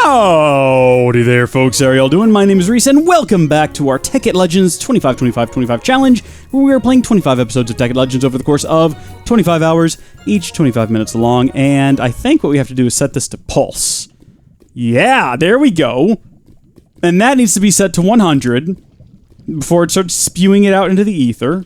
Howdy there, folks. How are y'all doing? My name is Reese, and welcome back to our Tekkit Legends 25-25-25 challenge, where we are playing 25 episodes of Tekkit Legends over the course of 25 hours, each 25 minutes long, and I think what we have to do is set this to pulse. Yeah, there we go. And that needs to be set to 100 before it starts spewing it out into the ether,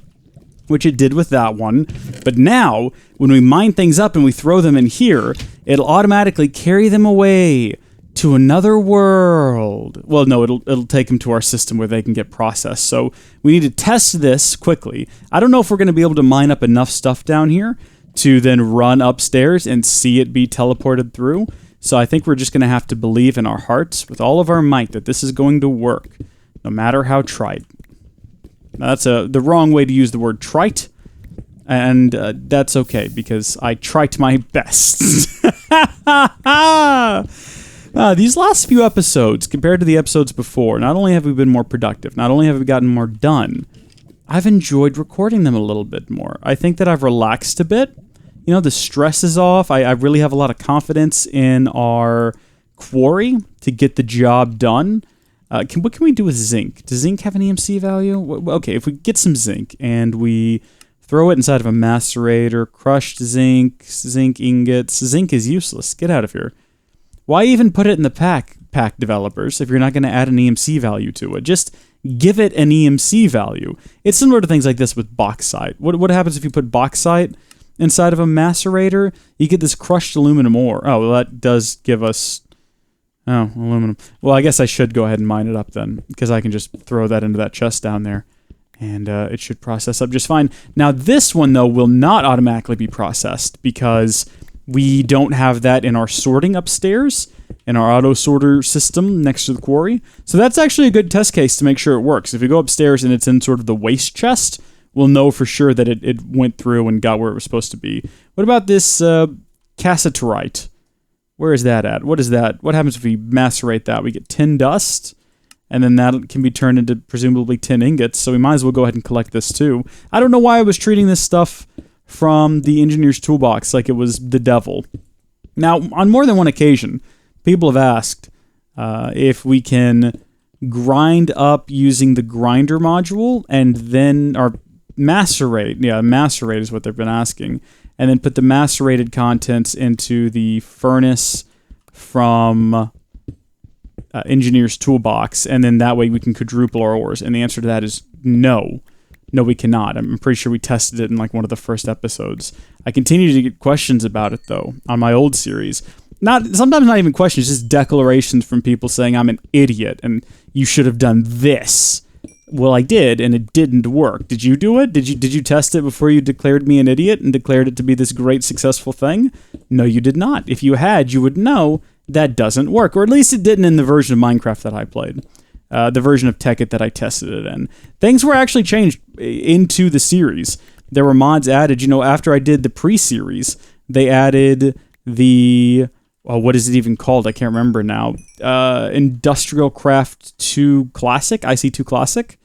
which it did with that one. But now, when we mine things up and we throw them in here, it'll automatically carry them away to another world. Well, no, it'll take them to our system where they can get processed. So we need to test this quickly. I don't know if we're going to be able to mine up enough stuff down here to then run upstairs and see it be teleported through. So I think we're just going to have to believe in our hearts with all of our might that this is going to work, no matter how trite. Now, that's the wrong way to use the word trite, and that's okay, because I tried my best. These last few episodes, compared to the episodes before, not only have we been more productive, not only have we gotten more done, I've enjoyed recording them a little bit more. I think that I've relaxed a bit. You know, the stress is off. I really have a lot of confidence in our quarry to get the job done. What can we do with zinc? Does zinc have an EMC value? Okay, if we get some zinc and we throw it inside of a macerator, crushed zinc, zinc ingots. Zinc is useless. Get out of here. Why even put it in the pack developers if you're not going to add an EMC value to it? Just give it an EMC value. It's similar to things like this with bauxite. What happens if you put bauxite inside of a macerator? You get this crushed aluminum ore. Oh, well, that does give us... Oh, aluminum. Well, I guess I should go ahead and mine it up then, because I can just throw that into that chest down there, and it should process up just fine. Now, this one, though, will not automatically be processed, because we don't have that in our sorting upstairs, in our auto-sorter system next to the quarry. So that's actually a good test case to make sure it works. If we go upstairs and it's in sort of the waste chest, we'll know for sure that it went through and got where it was supposed to be. What about this cassiterite? Where is that at? What is that? What happens if we macerate that? We get tin dust, and then that can be turned into presumably tin ingots, so we might as well go ahead and collect this too. I don't know why I was treating this stuff from the engineer's toolbox like it was the devil. Now, on more than one occasion, people have asked if we can grind up using the grinder module and then, or macerate. Yeah, macerate is what they've been asking. And then put the macerated contents into the furnace from Engineer's Toolbox, and then that way we can quadruple our ores. And the answer to that is no. No, we cannot. I'm pretty sure we tested it in like one of the first episodes. I continue to get questions about it, though, on my old series. Sometimes not even questions, just declarations from people saying I'm an idiot and you should have done this. Well, I did, and it didn't work. Did you do it? Did you test it before you declared me an idiot and declared it to be this great, successful thing? No, you did not. If you had, you would know that doesn't work, or at least it didn't in the version of Minecraft that I played, the version of Tekkit that I tested it in. Things were actually changed into the series. There were mods added. You know, after I did the pre-series, they added the... Oh, what is it even called? I can't remember now. Industrial Craft 2 Classic, IC2 Classic,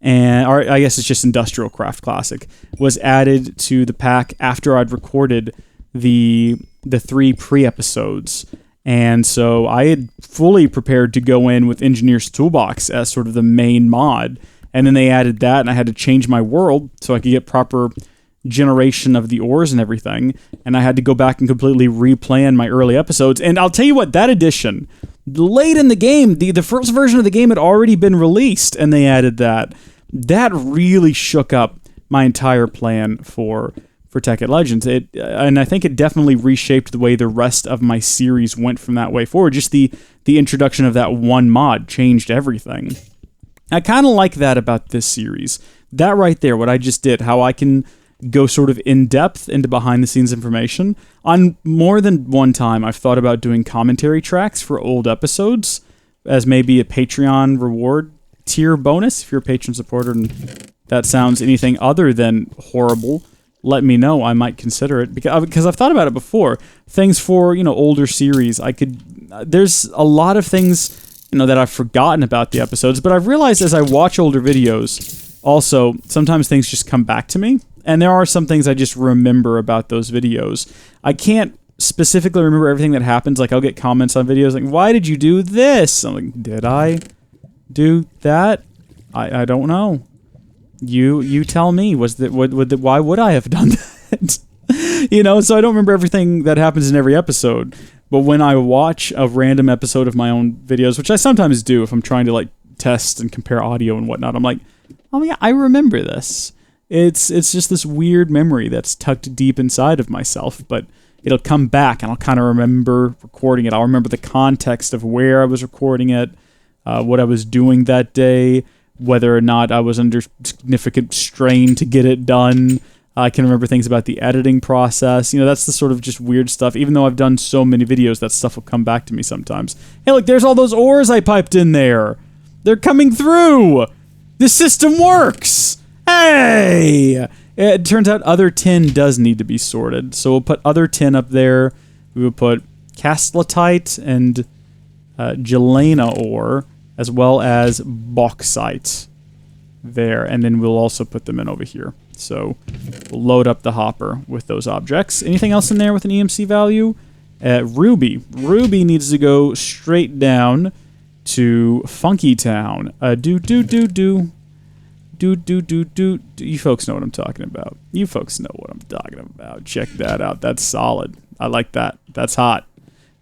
or I guess it's just Industrial Craft Classic, was added to the pack after I'd recorded the 3 pre-episodes. And so I had fully prepared to go in with Engineer's Toolbox as sort of the main mod. And then they added that, and I had to change my world so I could get proper generation of the ores and everything, and I had to go back and completely replan my early episodes. And I'll tell you what, that edition, late in the game, the first version of the game had already been released, and they added that. That really shook up my entire plan for Tekkit Legends. And I think it definitely reshaped the way the rest of my series went from that way forward. Just the introduction of that one mod changed everything. I kind of like that about this series. That right there, what I just did, how I can go sort of in-depth into behind-the-scenes information. On more than one time, I've thought about doing commentary tracks for old episodes as maybe a Patreon reward tier bonus. If you're a patron supporter and that sounds anything other than horrible, let me know. I might consider it, because I've thought about it before. Things for, older series. There's a lot of things, that I've forgotten about the episodes, but I've realized as I watch older videos, also, sometimes things just come back to me. And there are some things I just remember about those videos. I can't specifically remember everything that happens. Like, I'll get comments on videos like, why did you do this? I'm like, did I do that? I don't know. You tell me. Why would I have done that? You know, so I don't remember everything that happens in every episode. But when I watch a random episode of my own videos, which I sometimes do if I'm trying to like test and compare audio and whatnot, I'm like, oh yeah, I remember this. It's just this weird memory that's tucked deep inside of myself, but it'll come back and I'll kind of remember recording it. I'll remember the context of where I was recording it, what I was doing that day, whether or not I was under significant strain to get it done. I can remember things about the editing process. You know, that's the sort of just weird stuff. Even though I've done so many videos, that stuff will come back to me sometimes. Hey, look, there's all those ores I piped in there. They're coming through. This system works. Hey! It turns out other tin does need to be sorted. So we'll put other tin up there. We will put castletite and galena ore, as well as bauxite there. And then we'll also put them in over here. So we'll load up the hopper with those objects. Anything else in there with an EMC value? Ruby. Ruby needs to go straight down to Funky Town. You folks know what I'm talking about. You folks know what I'm talking about. Check that out. That's solid. I like that. That's hot.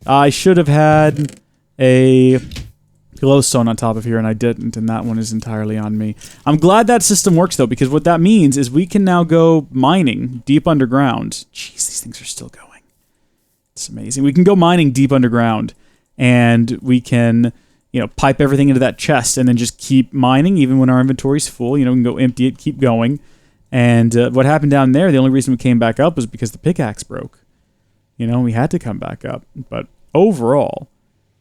I should have had a glowstone on top of here, and I didn't, and that one is entirely on me. I'm glad that system works, though, because what that means is we can now go mining deep underground. Jeez, these things are still going. It's amazing. We can go mining deep underground, and we can, you know, pipe everything into that chest and then just keep mining even when our inventory's full. You know, we can go empty it, keep going. And what happened down there, the only reason we came back up was because the pickaxe broke. You know, we had to come back up. But overall,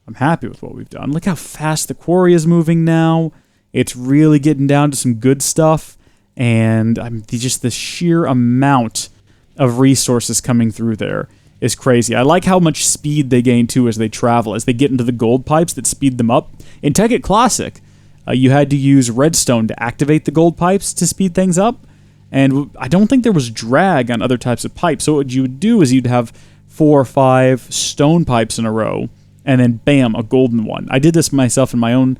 I'm happy with what we've done. Look how fast the quarry is moving now. It's really getting down to some good stuff. And just the sheer amount of resources coming through there is crazy. I like how much speed they gain, too, as they travel, as they get into the gold pipes that speed them up. In Tekkit Classic, you had to use redstone to activate the gold pipes to speed things up. And I don't think there was drag on other types of pipes. So what you would do is you'd have 4 or 5 stone pipes in a row, and then bam, a golden one. I did this myself in my own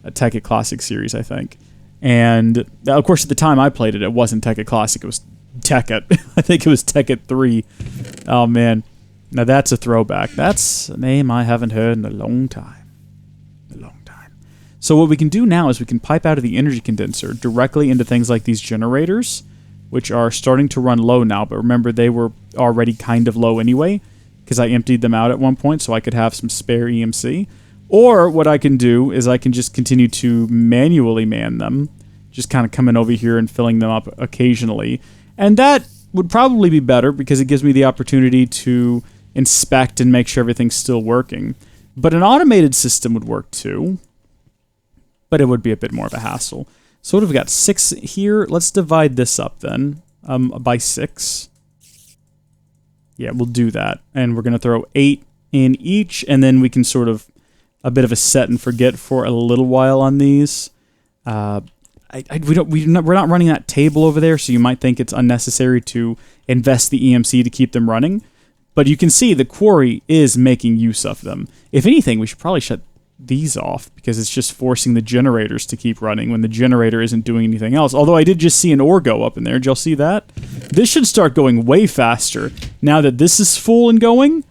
Tekkit Classic series, I think. And of course, at the time I played it, it wasn't Tekkit Classic, it was Tekkit. I think it was Tekkit 3. Oh man, now that's a throwback. That's a name I haven't heard in a long time. A long time. So what we can do now is we can pipe out of the energy condenser directly into things like these generators, which are starting to run low now, but remember they were already kind of low anyway, because I emptied them out at one point so I could have some spare EMC. Or what I can do is I can just continue to manually man them, just kind of coming over here and filling them up occasionally. And that would probably be better because it gives me the opportunity to inspect and make sure everything's still working. But an automated system would work too, but it would be a bit more of a hassle. So what have we got? 6 here. Let's divide this up then by 6. Yeah, we'll do that. And we're going to throw 8 in each, and then we can sort of a bit of a set and forget for a little while on these. We're not running that table over there, so you might think it's unnecessary to invest the EMC to keep them running. But you can see the quarry is making use of them. If anything, we should probably shut these off because it's just forcing the generators to keep running when the generator isn't doing anything else. Although I did just see an ore go up in there. Did y'all see that? This should start going way faster now that this is full and going.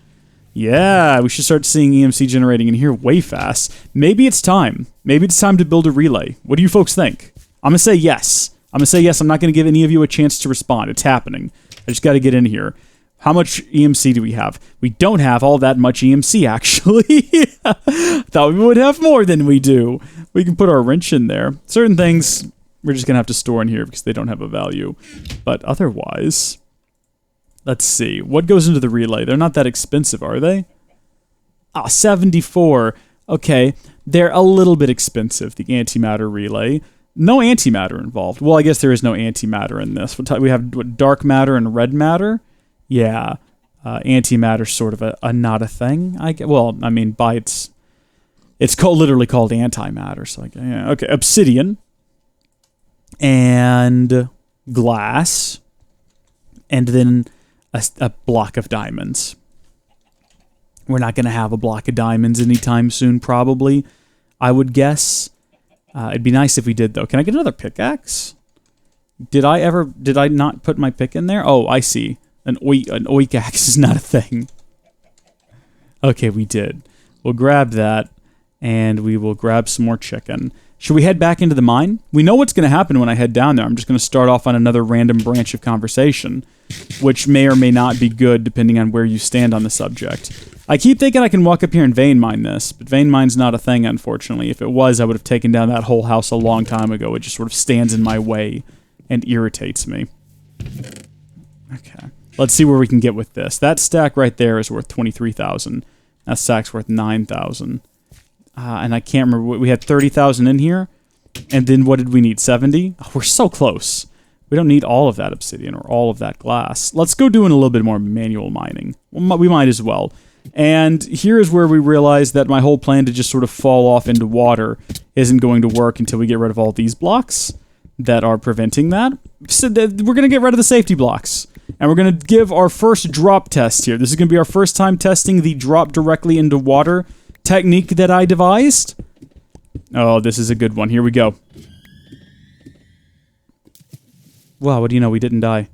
Yeah, we should start seeing EMC generating in here way fast. Maybe it's time. Maybe it's time to build a relay. What do you folks think? I'm going to say yes. I'm not going to give any of you a chance to respond. It's happening. I just got to get in here. How much EMC do we have? We don't have all that much EMC, actually. Thought we would have more than we do. We can put our wrench in there. Certain things we're just going to have to store in here because they don't have a value. But otherwise, let's see. What goes into the relay? They're not that expensive, are they? Ah, 74. Okay, they're a little bit expensive, the antimatter relay. No antimatter involved. Well, I guess there is no antimatter in this. We have dark matter and red matter. Yeah, antimatter's sort of a not a thing. Well, I mean, by it's literally called antimatter. So yeah, okay, obsidian and glass, and then a block of diamonds. We're not going to have a block of diamonds anytime soon, probably, I would guess. It'd be nice if we did, though. Can I get another pickaxe? Did I not put my pick in there? Oh, I see. An oik axe is not a thing. Okay, we did. We'll grab that, and we will grab some more chicken. Should we head back into the mine? We know what's going to happen when I head down there. I'm just going to start off on another random branch of conversation, which may or may not be good depending on where you stand on the subject. I keep thinking I can walk up here and vein mine this, but vein mine's not a thing, unfortunately. If it was, I would have taken down that whole house a long time ago. It just sort of stands in my way and irritates me. Okay. Let's see where we can get with this. That stack right there is worth 23,000. That stack's worth 9,000. And I can't remember. We had 30,000 in here. And then what did we need? 70? Oh, we're so close. We don't need all of that obsidian or all of that glass. Let's go doing a little bit more manual mining. We might as well. And here is where we realize that my whole plan to just sort of fall off into water isn't going to work until we get rid of all these blocks that are preventing that. So we're going to get rid of the safety blocks. And we're going to give our first drop test here. This is going to be our first time testing the drop directly into water technique that I devised. Oh, this is a good one. Here we go. Wow, what do you know? We didn't die.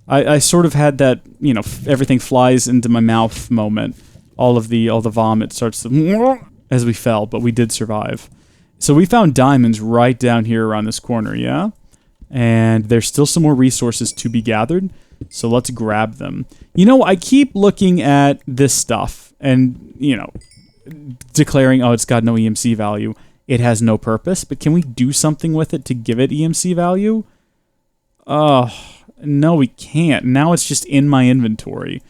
I sort of had that, you know, everything flies into my mouth moment. All the vomit starts to as we fell, but we did survive. So we found diamonds right down here around this corner, yeah? And there's still some more resources to be gathered, so let's grab them. You know, I keep looking at this stuff and, you know, declaring, oh, it's got no EMC value. It has no purpose, but can we do something with it to give it EMC value? Oh, no, we can't. Now it's just in my inventory.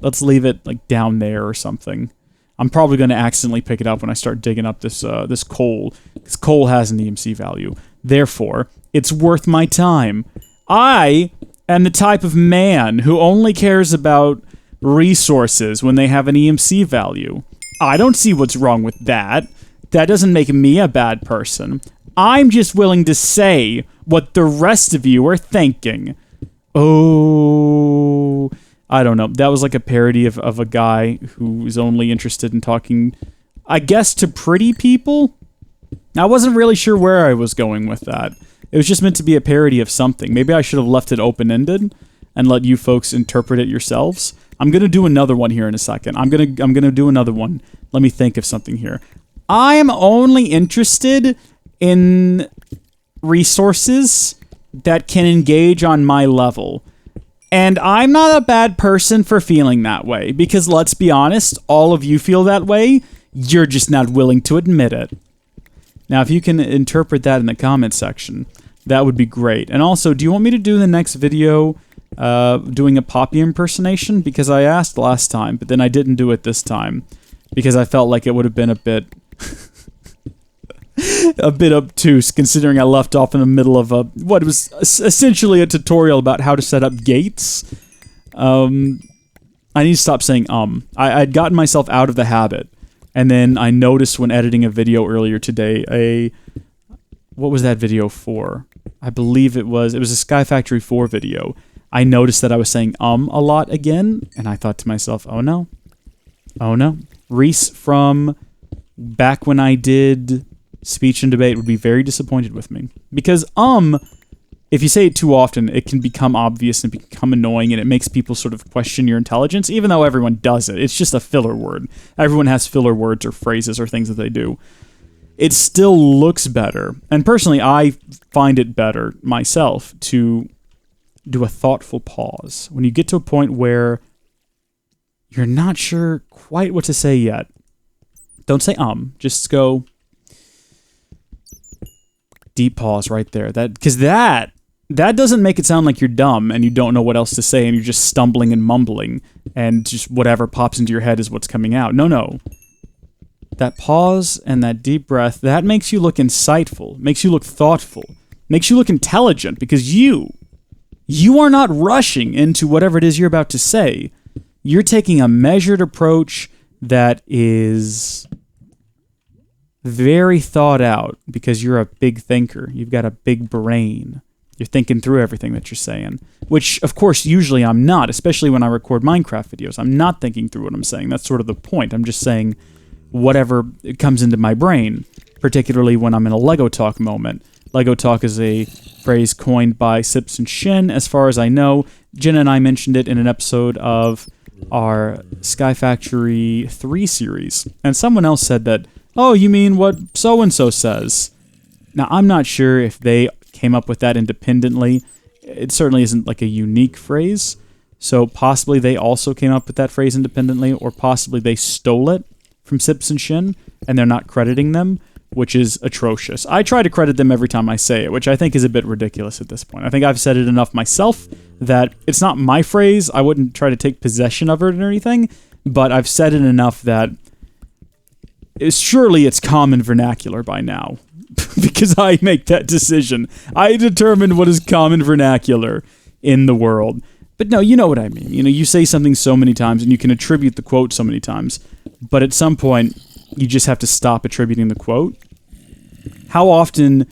Let's leave it, like, down there or something. I'm probably going to accidentally pick it up when I start digging up this this coal, because coal has an EMC value. Therefore, it's worth my time. I am the type of man who only cares about resources when they have an EMC value. I don't see what's wrong with that. That doesn't make me a bad person. I'm just willing to say what the rest of you are thinking. Oh, I don't know. That was like a parody of a guy who's only interested in talking, I guess, to pretty people. I wasn't really sure where I was going with that. It was just meant to be a parody of something. Maybe I should have left it open-ended and let you folks interpret it yourselves. I'm going to do another one here in a second. I'm going to do another one. Let me think of something here. I'm only interested in resources that can engage on my level. And I'm not a bad person for feeling that way, because let's be honest, all of you feel that way. You're just not willing to admit it. Now, if you can interpret that in the comment section, that would be great. And also, do you want me to do the next video doing a Poppy impersonation? Because I asked last time, but then I didn't do it this time, because I felt like it would have been a bit a bit obtuse, considering I left off in the middle of what was essentially a tutorial about how to set up gates. I need to stop saying I'd gotten myself out of the habit, and then I noticed when editing a video earlier today, what was that video for? I believe it was a Sky Factory 4 video. I noticed that I was saying a lot again, and I thought to myself, oh no. Reese from back when I did speech and debate would be very disappointed with me. Because if you say it too often, it can become obvious and become annoying, and it makes people sort of question your intelligence, even though everyone does it. It's just a filler word. Everyone has filler words or phrases or things that they do. It still looks better. And personally, I find it better myself to do a thoughtful pause. When you get to a point where you're not sure quite what to say yet, don't say just go deep pause right there. Because that doesn't make it sound like you're dumb and you don't know what else to say and you're just stumbling and mumbling and just whatever pops into your head is what's coming out. No. That pause and that deep breath, that makes you look insightful, makes you look thoughtful, makes you look intelligent, because you are not rushing into whatever it is you're about to say. You're taking a measured approach that is very thought out, because you're a big thinker. You've got a big brain. You're thinking through everything that you're saying, which, of course, usually I'm not, especially when I record Minecraft videos. I'm not thinking through what I'm saying. That's sort of the point. I'm just saying whatever comes into my brain, particularly when I'm in a Lego Talk moment. Lego Talk is a phrase coined by Sips and Shin, as far as I know. Jenna and I mentioned it in an episode of our Sky Factory 3 series, and someone else said that, oh, you mean what so-and-so says? Now, I'm not sure if they came up with that independently. It certainly isn't like a unique phrase, so possibly they also came up with that phrase independently, or possibly they stole it from Sips and Shin, and they're not crediting them, which is atrocious. I try to credit them every time I say it, which I think is a bit ridiculous at this point. I think I've said it enough myself that it's not my phrase. I wouldn't try to take possession of it or anything, but I've said it enough that surely it's common vernacular by now, because I make that decision. I determine what is common vernacular in the world. But no, you know what I mean. You know, you say something so many times and you can attribute the quote so many times, but at some point you just have to stop attributing the quote. How often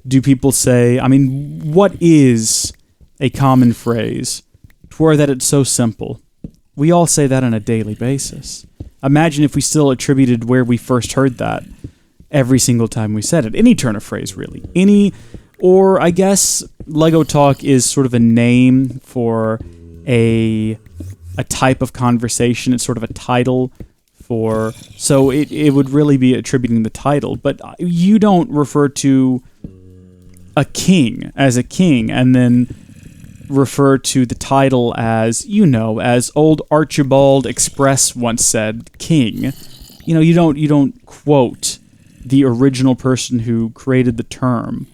do people say, I mean, what is a common phrase to where that it's so simple? We all say that on a daily basis. Imagine if we still attributed where we first heard that every single time we said it. Any turn of phrase, really. Or I guess Lego Talk is sort of a name for a type of conversation. It's sort of a title for, so it would really be attributing the title. But you don't refer to a king as a king and then refer to the title as, you know, as old Archibald Express once said, king. You know, you don't quote the original person who created the term.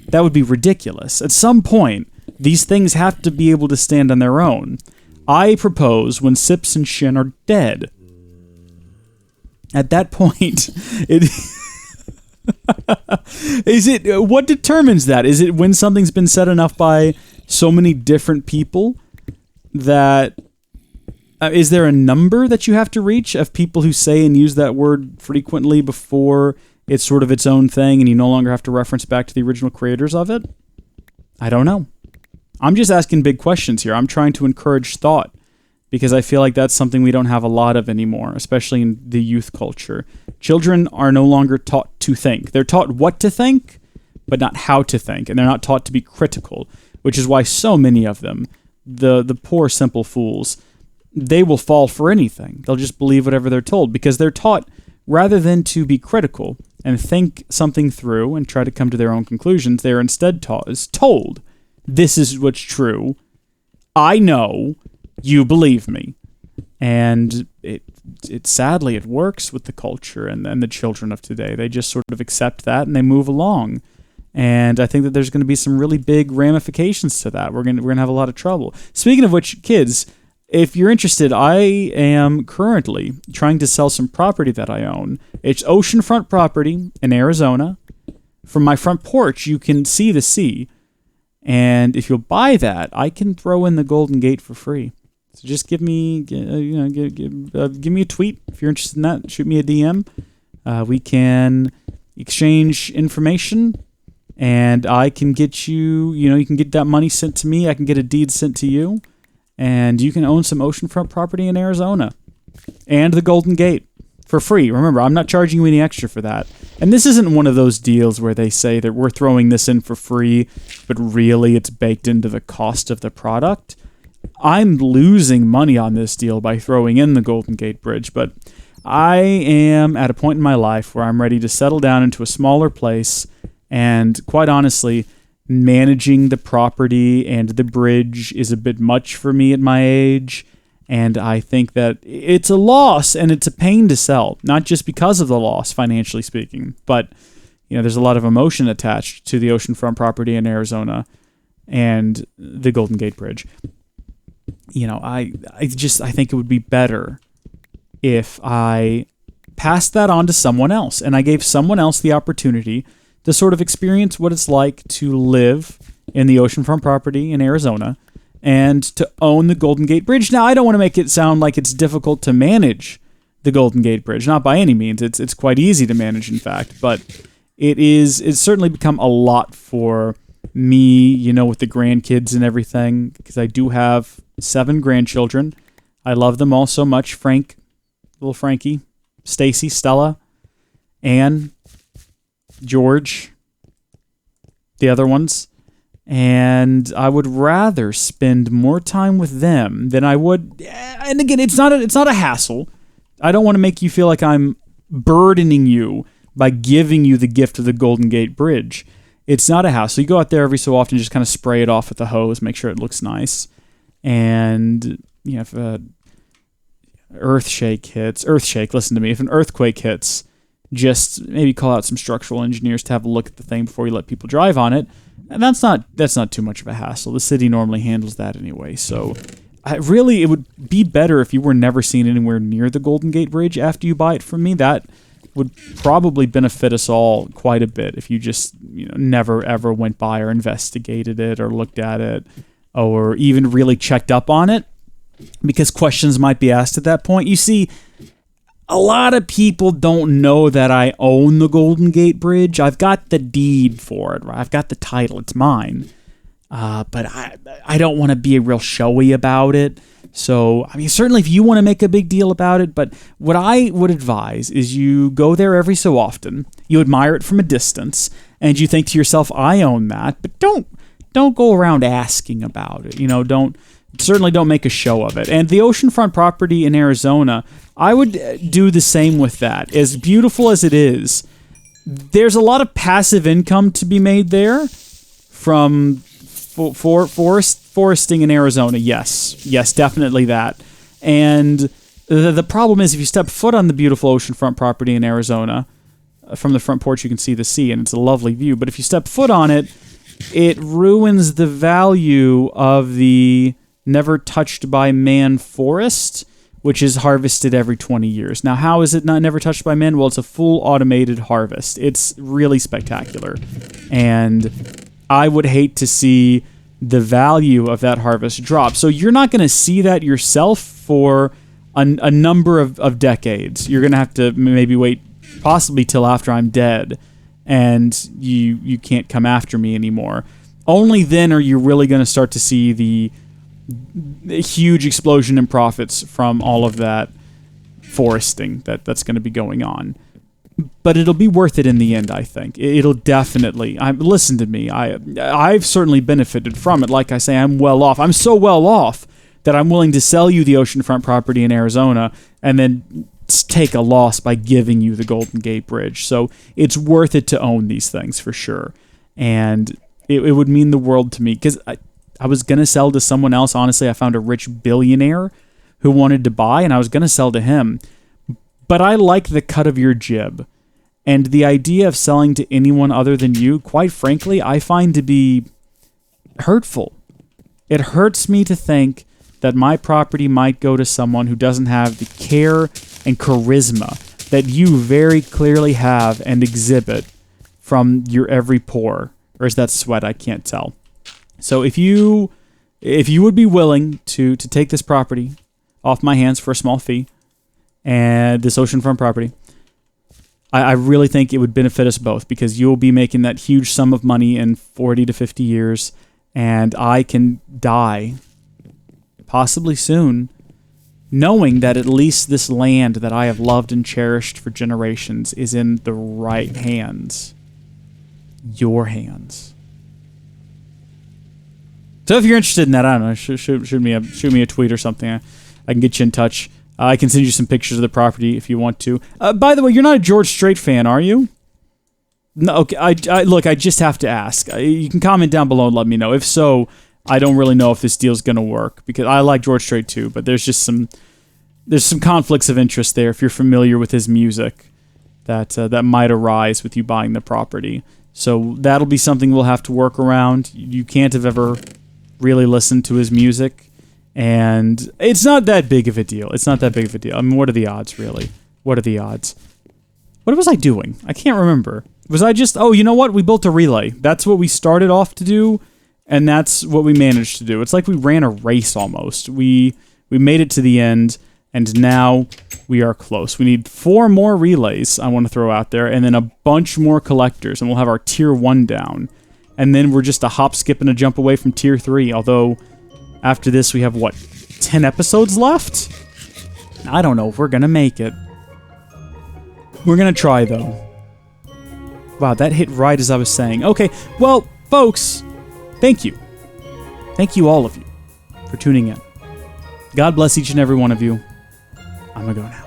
That would be ridiculous. At some point, these things have to be able to stand on their own. I propose when Sips and Shin are dead. At that point, what determines that? Is it when something's been said enough by so many different people that is there a number that you have to reach of people who say and use that word frequently before it's sort of its own thing and you no longer have to reference back to the original creators of it? I don't know. I'm just asking big questions here. I'm trying to encourage thought because I feel like that's something we don't have a lot of anymore, especially in the youth culture. Children are no longer taught to think. They're taught what to think, but not how to think, and they're not taught to be critical, which is why so many of them, the poor simple fools, they will fall for anything. They'll just believe whatever they're told because they're taught rather than to be critical and think something through and try to come to their own conclusions, they are instead told, this is what's true. I know, you believe me. And it sadly, it works with the culture and the children of today. They just sort of accept that and they move along. And I think that there's going to be some really big ramifications to that. We're going to have a lot of trouble. Speaking of which, kids, if you're interested, I am currently trying to sell some property that I own. It's oceanfront property in Arizona. From my front porch, you can see the sea. And if you'll buy that, I can throw in the Golden Gate for free. So just give me, give me a tweet if you're interested in that. Shoot me a DM. We can exchange information, and I can get you. You can get that money sent to me. I can get a deed sent to you, and you can own some oceanfront property in Arizona and the Golden Gate for free. Remember, I'm not charging you any extra for that. And this isn't one of those deals where they say that we're throwing this in for free, but really it's baked into the cost of the product. I'm losing money on this deal by throwing in the Golden Gate Bridge, but I am at a point in my life where I'm ready to settle down into a smaller place, and quite honestly, managing the property and the bridge is a bit much for me at my age, and I think that it's a loss and it's a pain to sell, not just because of the loss, financially speaking, but there's a lot of emotion attached to the oceanfront property in Arizona and the Golden Gate Bridge. I think it would be better if I passed that on to someone else and I gave someone else the opportunity to sort of experience what it's like to live in the oceanfront property in Arizona and to own the Golden Gate Bridge. Now, I don't want to make it sound like it's difficult to manage the Golden Gate Bridge. Not by any means. It's quite easy to manage, in fact, but it's certainly become a lot for me, with the grandkids and everything, because I do have 7 grandchildren. I love them all so much. Frank, little Frankie, Stacy, Stella, Anne, George, the other ones. And I would rather spend more time with them than I would. And again, it's not a hassle. I don't want to make you feel like I'm burdening you by giving you the gift of the Golden Gate Bridge. It's not a hassle. You go out there every so often, just kind of spray it off with the hose, make sure it looks nice. And if listen to me. If an earthquake hits, just maybe call out some structural engineers to have a look at the thing before you let people drive on it. And that's not too much of a hassle. The city normally handles that anyway. So it would be better if you were never seen anywhere near the Golden Gate Bridge after you buy it from me. That would probably benefit us all quite a bit if you just never ever went by or investigated it or looked at it or even really checked up on it, because questions might be asked at that point. You see, a lot of people don't know that I own the Golden Gate Bridge. I've got the deed for it, right? I've got the title. It's mine. But I don't want to be real showy about it. So, certainly if you want to make a big deal about it, but what I would advise is you go there every so often, you admire it from a distance, and you think to yourself, I own that, but don't go around asking about it. Certainly don't make a show of it. And the oceanfront property in Arizona, I would do the same with that. As beautiful as it is, there's a lot of passive income to be made there from foresting in Arizona. Yes, definitely that. And the problem is, if you step foot on the beautiful oceanfront property in Arizona, from the front porch you can see the sea, and it's a lovely view. But if you step foot on it, it ruins the value of the never touched by man forest, which is harvested every 20 years. Now, how is it not never touched by man? Well, it's a full automated harvest. It's really spectacular. And I would hate to see the value of that harvest drop. So you're not going to see that yourself for a number of decades. You're going to have to maybe wait possibly till after I'm dead and you can't come after me anymore. Only then are you really going to start to see the huge explosion in profits from all of that foresting that's going to be going on. But it'll be worth it in the end, I think. It'll definitely. Listen to me. I've certainly benefited from it. Like I say, I'm well off. I'm so well off that I'm willing to sell you the oceanfront property in Arizona and then take a loss by giving you the Golden Gate Bridge. So it's worth it to own these things for sure. And it would mean the world to me, because I was going to sell to someone else. Honestly, I found a rich billionaire who wanted to buy, and I was going to sell to him. But I like the cut of your jib. And the idea of selling to anyone other than you, quite frankly, I find to be hurtful. It hurts me to think that my property might go to someone who doesn't have the care and charisma that you very clearly have and exhibit from your every pore. Or is that sweat? I can't tell. So if you would be willing to take this property off my hands for a small fee, and this oceanfront property, I really think it would benefit us both, because you'll be making that huge sum of money in 40 to 50 years, and I can die, possibly soon, knowing that at least this land that I have loved and cherished for generations is in the right hands. Your hands. So if you're interested in that, I don't know, shoot me a tweet or something. I can get you in touch. I can send you some pictures of the property if you want to. By the way, you're not a George Strait fan, are you? No. Okay. Look, I just have to ask. You can comment down below and let me know. If so, I don't really know if this deal's going to work, because I like George Strait too, but there's some conflicts of interest there if you're familiar with his music that might arise with you buying the property. So that'll be something we'll have to work around. You can't have ever really listened to his music. And it's not that big of a deal. I mean, what are the odds, really? What are the odds? What was I doing? I can't remember. Was I just... Oh, you know what? We built a relay. That's what we started off to do, and that's what we managed to do. It's like we ran a race almost. We made it to the end, and now we are close. We need 4 more relays I want to throw out there, and then a bunch more collectors, and we'll have our tier 1 down. And then we're just a hop, skip, and a jump away from Tier 3. Although, after this, we have, what, 10 episodes left? I don't know if we're going to make it. We're going to try, though. Wow, that hit right as I was saying. Okay, well, folks, thank you. Thank you, all of you, for tuning in. God bless each and every one of you. I'm going to go now.